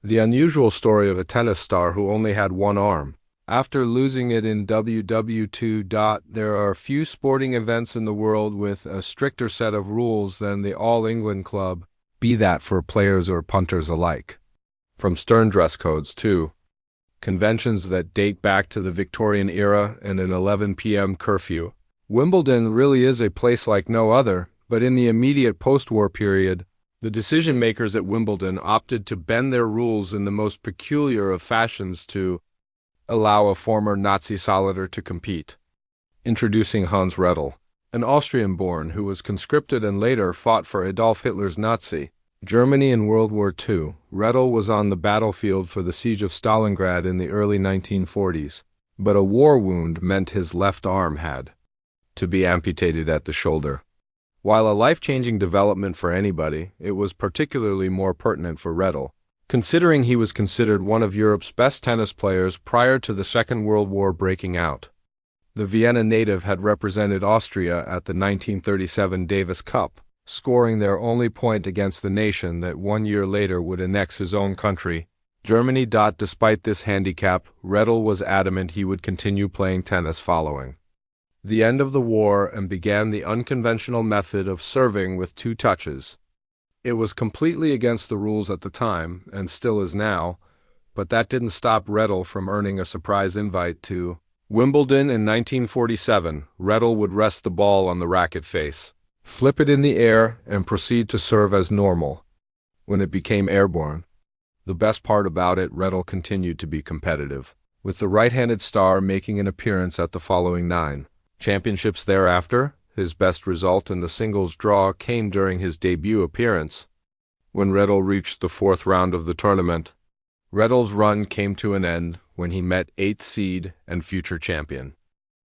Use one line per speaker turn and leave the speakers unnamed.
The unusual story of a tennis star who only had one arm. After losing it in WW2. There are few sporting events in the world with a stricter set of rules than the All England Club, be that for players or punters alike. From stern dress codes to conventions that date back to the Victorian era and an 11 p.m. curfew. Wimbledon really is a place like no other, but in the immediate post-war period, the decision-makers at Wimbledon opted to bend their rules in the most peculiar of fashions to allow a former Nazi soldier to compete. Introducing Hans Rettel, an Austrian-born who was conscripted and later fought for Adolf Hitler's Nazi Germany in World War II. Rettel was on the battlefield for the siege of Stalingrad in the early 1940s, but a war wound meant his left arm had to be amputated at the shoulder. While a life-changing development for anybody, it was particularly more pertinent for Rettel, considering he was considered one of Europe's best tennis players prior to the Second World War breaking out. The Vienna native had represented Austria at the 1937 Davis Cup, scoring their only point against the nation that 1 year later would annex his own country, Germany. Despite this handicap, Rettel was adamant he would continue playing tennis following the end of the war and began the unconventional method of serving with 2 touches. It was completely against the rules at the time, and still is now, but that didn't stop Rettel from earning a surprise invite to Wimbledon in 1947. Rettel would rest the ball on the racket face, flip it in the air, and proceed to serve as normal. When it became airborne, the best part about it, Rettel continued to be competitive, with the right-handed star making an appearance at the following 9 championships thereafter. His best result in the singles draw came during his debut appearance, when Rettel reached the 4th round of the tournament. Rettel's run came to an end when he met 8th seed and future champion